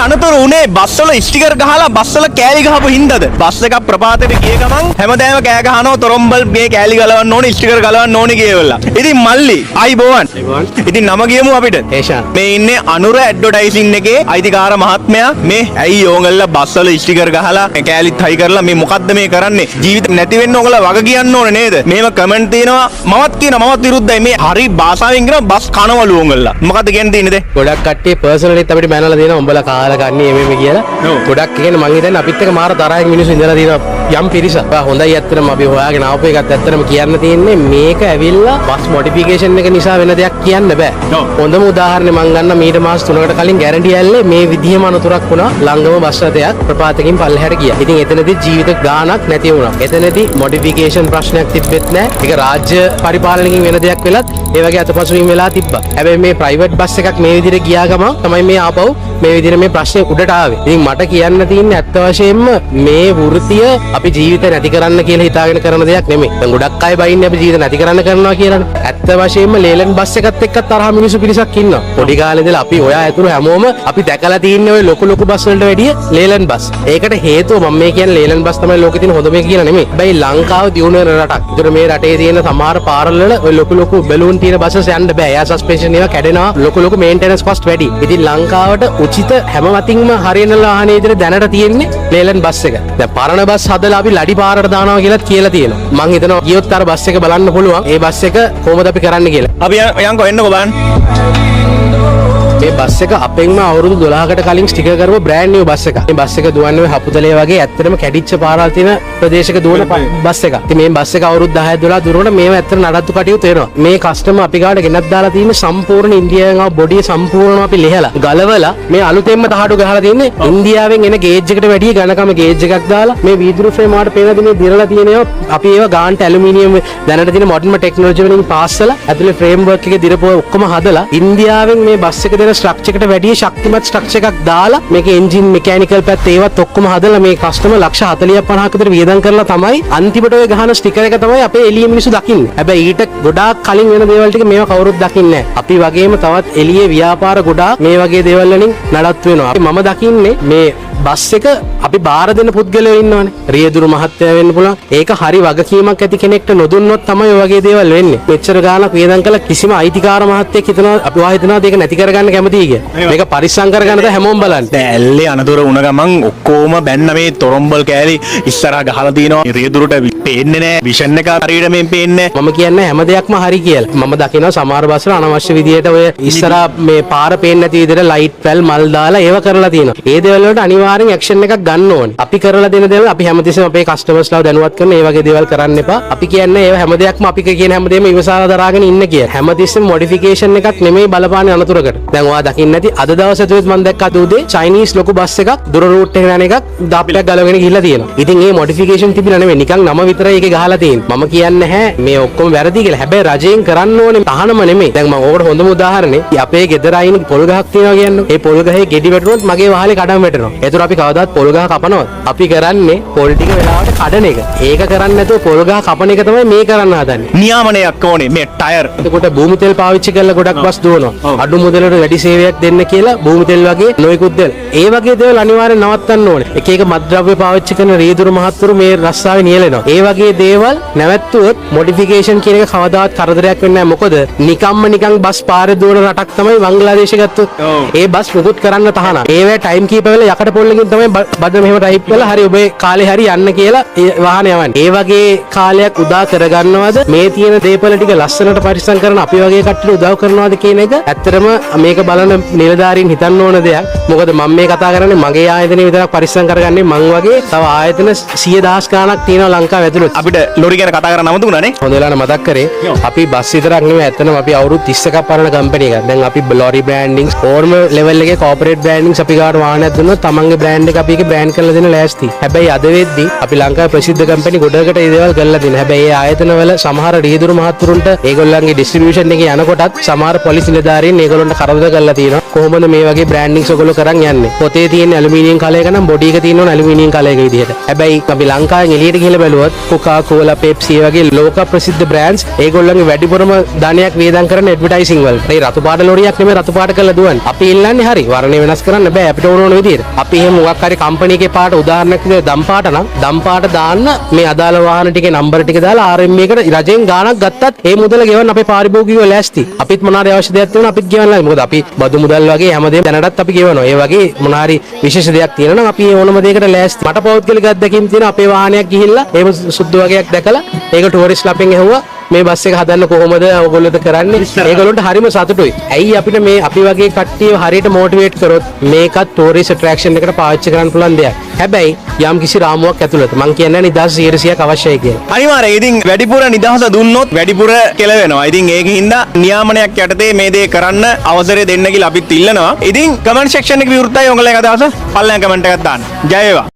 අනතුරු උනේ බස්වල ස්ටිකර් ගහලා බස්වල කෑලි ගහපු හින්දාද? බස් එකක් ප්‍රපාතයට ගිය ගමන් හැමදාම කෑ ගහනවා තොරම්බල් මේ කෑලි ගලවන්න ඕනේ ස්ටිකර් ගලවන්න ඕනේ කියලා. ඉතින් මල්ලි අයිබෝවන්. ඉතින් නම ගියමු අපිට. මේ ඉන්නේ අනුර ඇඩ්වර්ටයිසින් එකේ අයිතිකාර මහත්මයා. මේ ඇයි ඕගොල්ලෝ බස්වල ස්ටිකර් ගහලා කෑලිත් හයි කරලා මේ මොකද්ද මේ කරන්නේ? ජීවිත නැති වෙන්න ඕගොල්ලෝ වග කියන්න ඕනේ නේද? මේව කමෙන්ට් තියෙනවා මමත් කියනවා මමත් විරුද්ධයි. මේ හරි භාෂාවෙන් කියන බස් කනවලු ඕගොල්ලෝ. මොකද්ද කියන්න තියෙන්නේ? ගොඩක් කට්ටිය පර්සනලිත් අපිට බැනලා දෙනවා උඹලා කාලා ගන්නේ මේ කියලා. ගොඩක් කියන්නේ මං හිතන්නේ අපිත් එක මාර තරහින් මිනිස්සු ඉඳලා තියෙනවා යම් පිරිසක්. හොඳයි ඇත්තටම අපි හොයාගෙන ආපු එකත් ඇත්තටම කියන්න තියෙන්නේ මේක ඇවිල්ලා බස් මොඩිෆිකේෂන් එක නිසා වෙන දෙයක් කියන්න බෑ. හොඳම උදාහරණය මං ගන්න මීට මාස 3කට කලින් ගැරන්ටි ඇල්ලේ මේ විදිහම අනතුරක් වුණා. ළඟම බස් රථයක් ප්‍රපාතකින් පල්ලෙහාට ගියා. ඉතින් එතනදී ජීවිත ගාණක් නැති වුණා. එතනදී මොඩිෆිකේෂන් ප්‍රශ්නයක් තිබෙත් නෑ. ඒක රාජ්‍ය පරිපාලනකින් වෙන දෙයක් වෙලත් ඒ වගේ අතපසුවීම් වෙලා තිබ්බා. හැබැයි මේ ප්‍රයිවට් බස් එකක් මේ විදිහට ගියා ගමන් තමයි මේ ආපහු මේ විදිහට මේ ප්‍රශ්නේ උඩට ආවේ. ඉතින් මට කියන්න තියෙන්නේ ඇත්ත වශයෙන්ම මේ වෘත්තිය අපි ජීවිත නැති කරන්න කියලා හිතාගෙන කරන දෙයක් නෙමෙයි. දැන් ගොඩක් අය බයින්නේ අපි ජීවිත නැති කරන්න කරනවා කියලානේ. ඇත්ත වශයෙන්ම ලේලන් බස් එකත් එක්ක තරහ මිනිස්සු පිරිසක් ඉන්නවා. පොඩි කාලේ ඉඳලා අපි ඔයා ඇතුළු හැමෝම අපි දැකලා තියෙන්නේ ওই ලොකු බස් වලට වැඩිය ලේලන් බස්. ඒකට හේතුව මම මේ කියන්නේ ලේලන් බස් තමයි ලෝකේ තියෙන හොඳම එක කියලා නෙමෙයි. හැබැයි ලංකාව දියුණු වෙන රටක්. ඒතර මේ රටේ තියෙන සමහර පාරවල වල ওই ලොකු බැලූන් තියෙන බසස් යන්න බෑ. එයා සස්පෙන්ෂන් ඒවා කැඩෙනවා. ලොකු මේන්ටෙනන්ස් කොස්ට් වැඩි. ඉතින් ලංකාවට උචිත හැම වතින්ම හරියන වාහනේ විතර දැනට තියෙන්නේ ලේලන් බස් එක. දැන් පරණ බස් හදලා අපි ලඩි පාරට දානවා කියලාත් කියලා තියෙනවා. මං හිතනවා ගියොත් අර බස් එක බලන්න පුළුවන්. ඒ බස් එක කොහොමද අපි කරන්න කියලා. අපි යන්කෝ එන්නකෝ බලන්න. මේ බස් එක අපෙන්ම අවුරුදු 12කට කලින් ස්ටිකර් කරපු බ්‍රෑන්ඩ් නිව් බස් එකක්. මේ බස් එක දුවන්නේ ඔය හපුතලේ වගේ ඇත්තටම කැඩිච්ච පාරවල් තියෙන ප්‍රදේශයක දුවන බස් එකක්. ඉතින් මේ බස් එක අවුරුදු 10 12 දුරනකොට මේව ඇත්තට නඩත්තු කටයුතු වෙනවා. මේ කස්ටමර් අපි ගාවට ගෙනත් දාලා තියෙන්නේ සම්පූර්ණ ඉන්දියාවෙන් ආව බොඩිය සම්පූර්ණව අපි ලෙහලා ගලවලා මේ අලුතෙන්ම තහඩු ගහලා තියෙන්නේ ඉන්දියාවෙන් එන ගේජ් එකට වැඩිය ඝනකම ගේජ් එකක් දාලා මේ වීදුරු ෆ්‍රේම් වලට පේන දේ දිරලා තියෙනවා. අපි ඒව ගාන්ට ඇලුමිනියම් දැනට තියෙන මොඩර්න් ටෙක්නොලොජි වලින් පාස්සලා ඇතුලේ ෆ්‍රේම් වර්ක් එකේ දිරපුව ඔක්කොම හදලා ඉන්දියාවෙන් මේ බස් එක දෙන ස්ට්‍රක්චර් එකට වැඩිය ශක්තිමත් ස්ට්‍රක්චර් එකක් දාලා මේකේ එන්ජින් මෙකැනිකල් පැත්ත ඒවත් ඔක්කොම හදලා මේ කස්ටමර් ලක්ෂ 40ක් 50ක විතර වියදම් කරලා තමයි අන්තිමට ඔය ගහන ස්ටිකර් එක තමයි අපේ එළියේ මිනිස්සු දකින්නේ. හැබැයි ඊට ගොඩාක් කලින් වෙන දේවල් ටික මේවා කවුරුත් දකින්නේ නැහැ. අපි වගේම තවත් එළියේ ව්‍යාපාර ගොඩාක් මේ වගේ දේවල් වලින් නඩත්තු වෙනවා. මම දකින්නේ මේ බස් එක අපි බාර දෙන පුද්ගලයෝ ඉන්නවනේ. රියදුරු මහත්තයා වෙන්න පුළුවන්. ඒක හරි වගකීමක් ඇති කෙනෙක්ට නොදුන්නොත් තමයි ඔය වගේ දේවල් වෙන්නේ. මෙච්චර ගාණක් වියදම් කළා කිසිම අයිතිකාර මහත්තයෙක් හිතනවා අපි හිතනවා ඒක නැති කරගන්න කැමතියි කියලා. මේක පරිස්සම් කරගන්න තමයි හැමෝම බලන්නේ. දැන් ඇල්ලේ අනතුර වුණ ගමන් ඔක්කොම බැන්න මේ තොරම්බල් කෑලි ඉස්සරහා ගහලා තිනවා. රියදුරුට පේන්නේ නැහැ. විෂන් එක හරියට මේ පේන්නේ නැහැ. මම කියන්නේ හැම දෙයක්ම හරි කියලා. මම දකිනවා සමහර බස්වල අනවශ්‍ය විදියට ඔය ඉස්සරහා මේ පාර පේන්නේ නැති විදියට ලයිට් පැල් මල් දාලා ඒව කරලා තියෙනවා. ඒ දේවල් වලට අනිවාර්යෙන් ඇක්ෂන් එකක් ගන්න ඕනේ. අපි කරලා දෙන දේවල් අපි හැමතිස්සෙම අපේ කස්ටමර්ස්ලා දැනුවත් කරන මේ වගේ දේවල් කරන්න එපා. අපි කියන්නේ ඒව හැම දෙයක්ම අපි කියන හැම දෙයක්ම ඉවසාලා දරාගෙන ඉන්න කියලා. හැමතිස්සෙම මොඩිෆිකේෂන් එකක් නෙමෙයි බලපාන්නේ අනතුරකට. දැන් ඔයා දකින්න නැති අද දවසේ තුත් මම දැක්ක අද උදේ චයිනීස් ලොකු බස් එකක් දුර රූට් එකේ යන එකක් දාපිටක් ගලවගෙන ගිහිල්ලා තියෙනවා. ඉතින් මේ මොඩිෆිකේෂන් තිබිලා නෙමෙයි නිකන් නම විතරයි ඒකේ ගහලා තියෙන්නේ. මම කියන්නේ නැහැ මේ ඔක්කොම වැරදි කියලා. හැබැයි රජයෙන් කරන්න ඕනේ තහනම නෙමෙයි. දැන් මම ඕකට හොඳම උදාහරණේ අපේ ගෙදර අයින පොල් ගහක් තියෙනවා කියන්නේ. ඒ පොල් ගහේ ගෙඩි වැටුනොත් මගේ වහලේ කඩම් වැටෙනවා. ඒතර අපි කවදාවත් පොල් ගහ කපනවද? අපි කරන්නේ පොල් ටික වෙලාවට කඩන එක. ඒක කරන්නේ නැතුව පොල් ගහ කපන එක තමයි මේ කරන්න හදන්නේ. නියාමනයක් ඕනේ මේ ටයර්. එතකොට භූමි තෙල් පාවිච්චි කරලා ගොඩක් බස් දුවනවා. අඩු මුදලට වැඩි සේවයක් දෙන්න කියලා භූමි තෙල් වගේ නොයෙකුත් දෙල්. ඒ වගේ දේවල් අනිවාර්යෙන් නවත්තන්න ඕනේ. එක එක මත්ද්‍රව්‍ය පාවිච්චි කරන රියදුරු මහත්තුරු මේ රස්සාවේ නියැලෙනවා. ඒ වගේ දේවල් නැවැත්තුවොත් මොඩිෆිකේෂන් කියන එක කවදාවත් කරදරයක් වෙන්නේ නැහැ. මොකද නිකන් බස් පාරේ දුවන රටක් තමයි බංග්ලාදේශය ගත්තොත්. ඒ බස් මුකුත් කරන්න තහනම්. ඒවැ ටයිම් කීපර් වෙලා යකට පොල්ලකින් තමයි බඩ මෙහෙම ටයිප් කරලා හරි ඔබේ කාලේ හරි යන්න කියලා වාහනේ යවන්නේ. ඒ වගේ කාලයක් උදා කරගන්නවද මේ තියෙන දේපල ටික ලස්සනට පරිස්සම් කරන අපි වගේ කට්ටියට උදව් කරනවද කියන එක ඇත්තටම මේක බලන නිලධාරීන් හිතන්න ඕන දෙයක්. මොකද මම මේ කතා කරන්නේ මගේ ආයතනය විතරක් පරිස්සම් කරගන්නේ මං වගේ තව ආයතන 100,000 ගාණක් තියෙනවා ලංකාව ඇතුළත. අපිට ලොරි ගැන කතා කරන්න නමුතුණානේ. හොඳ වෙලාවට මතක් කරේ. අපි බස් විතරක් නෙමෙයි ඇත්තටම අපි අවුරුදු 30ක පරණ කම්පැනි එකක්. දැන් අපි ලොරි බ්‍රෑන්ඩින්ග්ස් ඕර්ම ලෙවල් එකේ කෝපරේට් බ්‍රෑන්ඩින්ග්ස් අපි ගාවට වාහනයක් දුන්නොත් තමන්ගේ බ්‍රෑන්ඩ් එක අපි ඒක බ්‍රෑන්ඩ් කරලා දෙන්න ලෑස්ති. හැබැයි අද වෙද්දී අපි ලංකාවේ ප්‍රසිද්ධ කම්පැනි ගොඩකට මේ දේවල් කරලා දෙනවා. හැබැයි ඒ ආයතනවල සමහර රියදුරු මහත්තුරුන්ට ඒගොල්ලන්ගේ ඩිස්ට්‍රිබියුෂන් එකේ යනකොටත් සමහර පොලිස් නිලධාරීන් ඒගොල්ලන්ට කරදර කරලා තියෙනවා. කොහොමද මේ වගේ බ්‍රෑන්ඩින්ග්ස් ඔයගොල්ලෝ කරන් යන්නේ? පොතේ තියෙන ඇලුමිනියම් කලයක නම් බොඩි එක තියෙන ඕන ඇලුමිනියම් කලයක විදිහට. හැබැයි අපි ලංකාවෙන් එළියට ගිහලා බැලුවොත් කොකා කෝලා පෙප්සි වගේ ලෝක ප්‍රසිද්ධ බ්‍රෑන්ඩ්ස් ඒගොල්ලන්ගේ වැඩිපුරම ධනයක් වේදම් කරන ඇඩ්වර්ටයිසිං වලට. ඒ රතු පාට ලොරියක් නෙමෙයි රතු පාට කරලා දුවන්නේ. අපි ඉල්ලන්නේ හරි වර්ණය වෙනස් කරන්න බෑ අපිට ඕන විදිහට. අපි එහෙම මොකක් හරි කම්පැනි එකේ පාට උදාහරණයක් විදිහට දම් පාට නම් දම් පාට දාන්න මේ අදාළ වාහන ටිකේ නම්බර ටික දාලා RMA එකට රජෙන් ගාණක් ගත්තත් ඒ මුදල ගෙවන්න අපේ පාරිභෝගිකයෝ ලෑස්ති. අපිත් මොනාරි අවශ්‍ය දෙයක් තියෙනවා අපිත් ගෙවන්නලා. මොකද අපි බදු මුදල් වගේ හැමදේම දැනටත් අපි ගෙවනවා. ඒ වගේ මොනාරි විශේෂ දෙයක් තියෙනවා නම් අපි ඕනම දෙයකට ලෑස්ති. මට පෞද්ගලික අත්දැකීම් තියෙනවා අපේ වාහනයක් ගිහිල්ලා එහෙම සුද්ධ වගේක් දැකලා ඒක ටුවරිස්ට් ලපෙන් ඇහුවා මේ බස් එක හදන්න කොහොමද ඔයගොල්ලෝද කරන්නේ? ඒගොල්ලොන්ට හරිම සතුටුයි. ඇයි අපිට මේ අපි වගේ කට්ටිය හරියට මොටිවේට් කරොත් මේකත් ටූරිස්ට් ඇට්‍රැක්ෂන් එකට පාවිච්චි කරන්න පුළුවන් දෙයක්. හැබැයි යම් කිසි රාමුවක් ඇතුළත මම කියන්නේ නිදහස 100ක් අවශ්‍යයි කියලා. අනිවාර්යයෙන් ඉතින් වැඩිපුර නිදහස දුන්නොත් වැඩිපුර කෙලවෙනවා. ඉතින් ඒකින්ද නියාමනයක් යටතේ මේ දේ කරන්න අවසරය දෙන්න කියලා අපිත් ඉල්ලනවා. ඉතින් කමෙන්ට් සෙක්ෂන් එකේ විවෘතයි ඔයගොල්ලෝ එක දවස පල්ලෙන් කමෙන්ට් එකක් දාන්න. ජය වේවා.